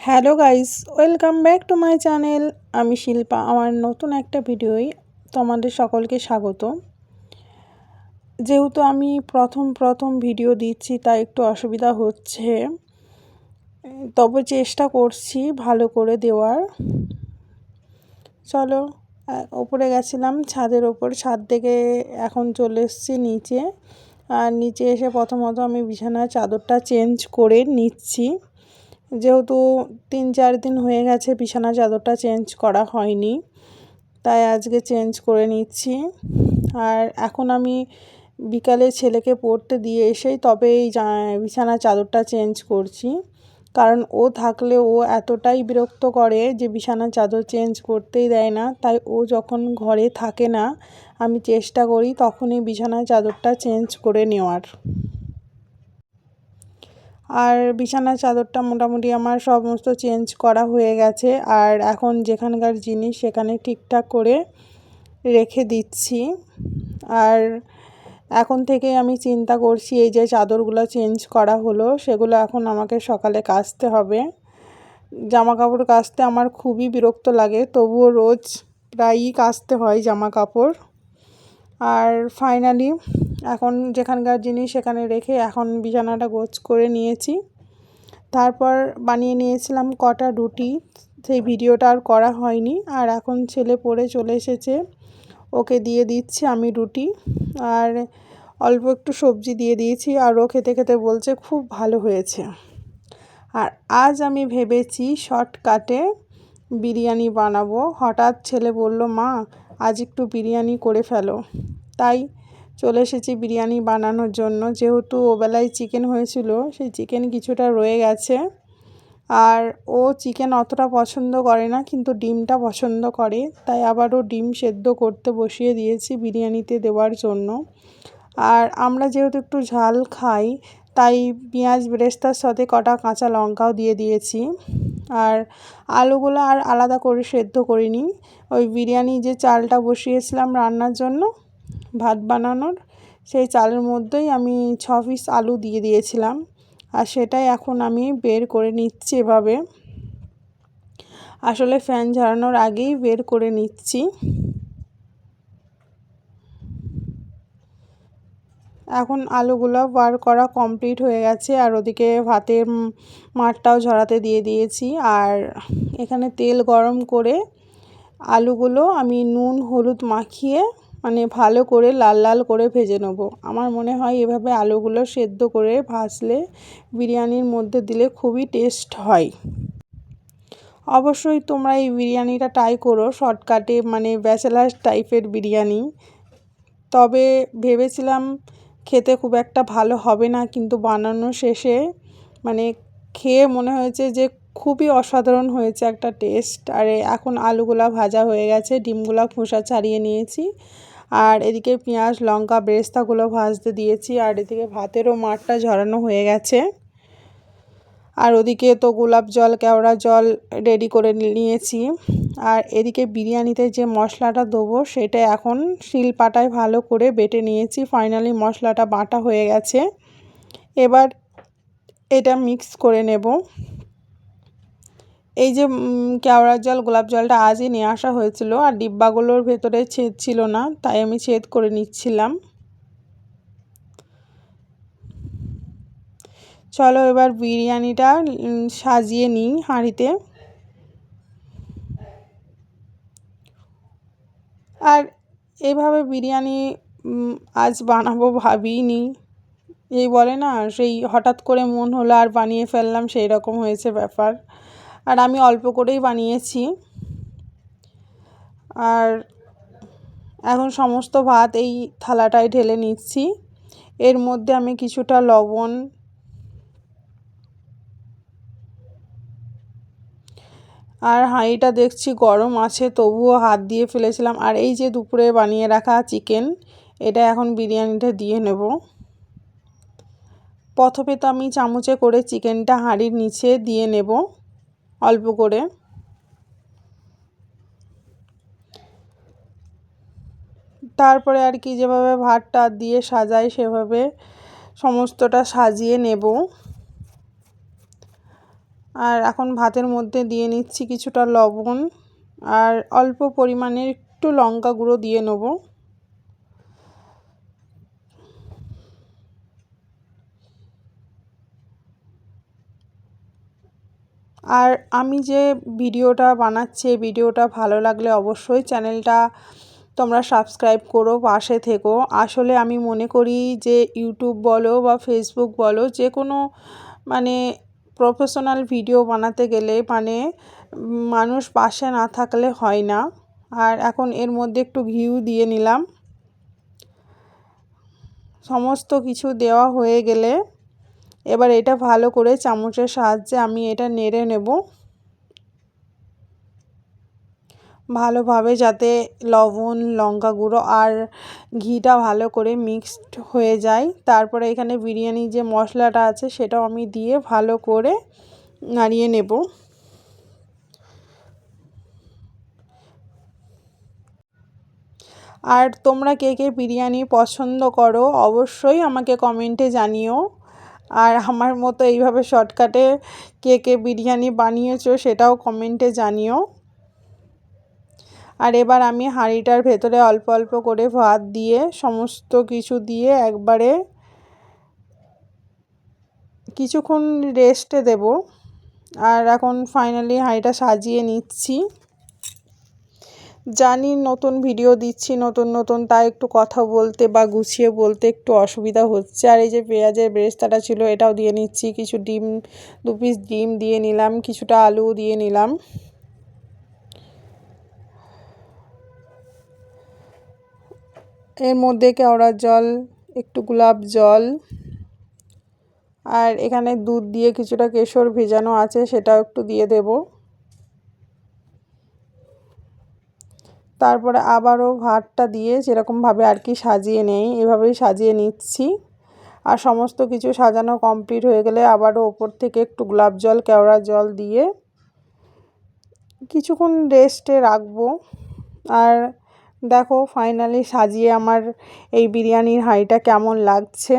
Hello guys, welcome back to my channel. আমি শিল্পা। আমার নতুন একটা ভিডিওয় তোমাদের সকলকে স্বাগত। যেহেতু আমি প্রথম ভিডিও দিচ্ছি তাই একটু অসুবিধা হচ্ছে, তবে চেষ্টা করছি ভালো করে দেওয়ার। চলো, ওপরে গেছিলাম ছাদের ওপর, ছাদ থেকে এখন চলে এসেছি নিচে। আর নিচে এসে প্রথমত আমি বিছানার চাদরটা চেঞ্জ করে নিচ্ছি। যেহেতু 3-4 দিন হয়ে গেছে বিছানা চাদরটা চেঞ্জ করা হয়নি, তাই আজকে চেঞ্জ করে নিচ্ছি। আর এখন আমি বিকালে ছেলেকে পড়তে দিয়ে এসেই তবে এই বিছানা চাদরটা চেঞ্জ করছি, কারণ ও থাকলে ও এতটাই বিরক্ত করে যে বিছানা চাদর চেঞ্জ করতেই দেয় না। তাই ও যখন ঘরে থাকে না আমি চেষ্টা করি তখনই বিছানা চাদরটা চেঞ্জ করে নেওয়ার। আর বিছানার চাদরটা মোটামুটি আমার সমস্ত চেঞ্জ করা হয়ে গেছে। আর এখন যেখানকার জিনিস সেখানে ঠিকঠাক করে রেখে দিচ্ছি। আর এখন থেকে আমি চিন্তা করছি, এই যে চাদরগুলো চেঞ্জ করা হলো সেগুলো এখন আমাকে সকালে কাচতে হবে। জামা কাপড় কাচতে আমার খুবই বিরক্ত লাগে, তবুও রোজ প্রায়ই কাচতে হয় জামা কাপড়। আর ফাইনালি এখন যেখানকার জিনিস সেখানে রেখে এখন বিছানাটা গোছ করে নিয়েছি। তারপর বানিয়ে নিয়েছিলাম কটা রুটি, সেই ভিডিওটা আর করা হয়নি। আর এখন ছেলে পড়ে চলে এসেছে, ওকে দিয়ে দিচ্ছি আমি রুটি। আর অল্প একটু সবজি দিয়ে দিয়েছি, আর ও খেতে খেতে বলছে খুব ভালো হয়েছে। আর আজ আমি ভেবেছি শর্টকাটে বিরিয়ানি বানাবো। হঠাৎ ছেলে বলল, মা আজ একটু বিরিয়ানি করে ফেলো। তাই চলে এসেছি বিরিয়ানি বানানোর জন্য। যেহেতু ওবেলায় চিকেন হয়েছিল, সেই চিকেন কিছুটা রয়ে গেছে। আর ও চিকেন অতটা পছন্দ করে না, কিন্তু ডিমটা পছন্দ করে, তাই আবারও ডিম সেদ্ধ করতে বসিয়ে দিয়েছি বিরিয়ানিতে দেওয়ার জন্য। আর আমরা যেহেতু একটু ঝাল খাই, তাই পেঁয়াজ বেরেস্তার সাথে কটা কাঁচা লঙ্কাও দিয়ে দিয়েছি। আর আলুগুলো আর আলাদা করে সেদ্ধ করিনি, ওই বিরিয়ানি যে চালটা বসিয়েছিলাম রান্নার জন্য ভাত বানানোর, সেই চালের মধ্যেই আমি 6 পিস আলু দিয়ে দিয়েছিলাম। আর সেটাই এখন আমি বের করে নিচ্ছি এভাবে, আসলে ফ্যান ঝরানোর আগেই বের করে নিচ্ছি। এখন আলুগুলো বার করা কমপ্লিট হয়ে গেছে। আর ওদিকে ভাতের মাঠটাও ঝরাতে দিয়ে দিয়েছি। আর এখানে তেল গরম করে আলুগুলো আমি নুন হলুদ মাখিয়ে মানে ভালো করে লাল লাল করে ভেজে নেব। আমার মনে হয় এভাবে আলুগুলো সেদ্ধ করে ভাজলে বিরিয়ানির মধ্যে দিলে খুবই টেস্ট হয়। অবশ্যই তোমরা এই বিরিয়ানিটা ট্রাই করো, শর্টকাটে মানে ব্যাচেলার টাইপের বিরিয়ানি। তবে ভেবেছিলাম খেতে খুব একটা ভালো হবে না, কিন্তু বানানো শেষে মানে খেয়ে মনে হয়েছে যে খুবই অসাধারণ হয়েছে একটা টেস্ট। আর এখন আলুগুলা ভাজা হয়ে গেছে, ডিমগুলো খোসা ছাড়িয়ে নিয়েছি। আর এদিকে পেঁয়াজ লঙ্কা বেরেস্তাগুলো ভাজতে দিয়েছি। আর এদিকে ভাতেরও মাঠটা ঝরানো হয়ে গেছে। আর ওদিকে তো গোলাপ জল কেওড়া জল রেডি করে নিয়েছি। আর এদিকে বিরিয়ানিতে যে মশলাটা দেবো সেটা এখন শিলপাটায় ভালো করে বেটে নিয়েছি। ফাইনালি মশলাটা বাটা হয়ে গেছে, এবার এটা মিক্স করে নেব। এই যে কেওড়ার জল গোলাপ জলটা আজই নিয়ে আসা হয়েছিল, আর ডিব্বাগুলোর ভেতরে ছেদ ছিল না, তাই আমি ছেদ করে নিচ্ছিলাম। চলো এবার বিরিয়ানিটা সাজিয়ে নিই হাঁড়িতে। আর এভাবে বিরিয়ানি আজ বানাবো ভাবিনি, এই বলে না সেই হঠাৎ করে মন হলো আর বানিয়ে ফেললাম, সেই রকম হয়েছে ব্যাপার। আর আমি অল্প করেই বানিয়েছি। আর এখন সমস্ত ভাত এই থালাটায় ঢেলে নিচ্ছি। এর মধ্যে আমি কিছুটা লবণ আর হাঁড়িটা দেখছি গরম আছে, তবুও হাত দিয়ে ফেলেছিলাম। আর এই যে দুপুরে বানিয়ে রাখা চিকেন, এটা এখন বিরিয়ানিটা দিয়ে নেব। প্রথমে তো আমি চামচে করে চিকেনটা হাঁড়ির নিচে দিয়ে নেব অল্প করে। তারপরে আর কি যেভাবে ভাতটা দিয়ে সাজাই সেভাবে সমস্তটা সাজিয়ে নেব। আর এখন ভাতের মধ্যে দিয়ে নিচ্ছি কিছুটা লবণ আর অল্প পরিমাণে একটু লঙ্কা গুঁড়ো দিয়ে নেব। আর আমি যে ভিডিওটা বানাচ্ছি ভিডিওটা ভালো লাগলে অবশ্যই চ্যানেলটা তোমরা সাবস্ক্রাইব করো, পাশে থেকো। আসলে আমি মনে করি যে ইউটিউব বলো বা ফেসবুক বলো, যে কোনো মানে প্রফেশনাল ভিডিও বানাতে গেলে মানুষ পাশে না থাকলে হয় না। আর এখন এর মধ্যে একটু ঘিউ দিয়ে নিলাম। সমস্ত কিছু দেওয়া হয়ে গেলে এবার এটা ভালো করে চামচের সাহায্যে আমি এটা নেড়ে নেব ভালোভাবে, যাতে লবণ, লঙ্কা গুঁড়ো আর ঘিটা ভালো করে মিক্সড হয়ে যায়। তারপরে এখানে বিরিয়ানি যে মশলাটা আছে সেটাও আমি দিয়ে ভালো করে নাড়িয়ে নেব। আর তোমরা কে কে বিরিয়ানি পছন্দ করো অবশ্যই আমাকে কমেন্টে জানিও। আর আমার মতো এইভাবে শর্টকাটে কে কে বিরিয়ানি বানিয়েছো সেটাও কমেন্টে জানিও। আর এবার আমি হাঁড়িটার ভেতরে অল্প অল্প করে ভাত দিয়ে সমস্ত কিছু দিয়ে একবারে কিছুক্ষণ রেস্টে দেব। আর এখন ফাইনালি হাঁড়িটা সাজিয়ে নিচ্ছি। জানি নতুন ভিডিও দিচ্ছি নতুন তাই একটু কথা বলতে বা গুছিয়ে বলতে একটু অসুবিধা হচ্ছে। আর এই যে পেঁয়াজের বেরেস্তাটা ছিল এটাও দিয়ে নিচ্ছি, কিছু ডিম, 2 পিস ডিম দিয়ে নিলাম, কিছুটা আলু দিয়ে নিলাম। এর মধ্যে কেওড়ার জল, একটু গোলাপ জল, আর এখানে দুধ দিয়ে কিছুটা কেশর ভেজানো আছে সেটাও একটু দিয়ে দেব। তারপরে আবারও ভাতটা দিয়ে যেরকমভাবে আর কি সাজিয়ে নেই এভাবেই সাজিয়ে নিচ্ছি। আর সমস্ত কিছু সাজানো কমপ্লিট হয়ে গেলে আবারও ওপর থেকে একটু গোলাপ জল, কেওড়ার জল দিয়ে কিছুক্ষণ রেস্টে রাখবো। আর দেখো ফাইনালি সাজিয়ে আমার এই বিরিয়ানির হাঁড়িটা কেমন লাগছে।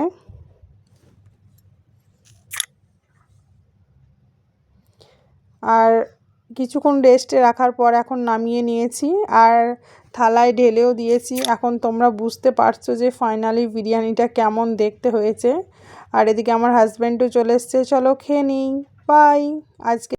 আর কিছুক্ষণ রেস্টে রাখার পর এখন নামিয়ে নিয়েছি আর থালায় ঢেলেও দিয়েছি। এখন তোমরা বুঝতে পারছো যে ফাইনালি বিরিয়ানিটা কেমন দেখতে হয়েছে। আর এদিকে আমার হাজব্যান্ডও চলে এসছে, চলো খেয়ে নিই। বাই। আজকে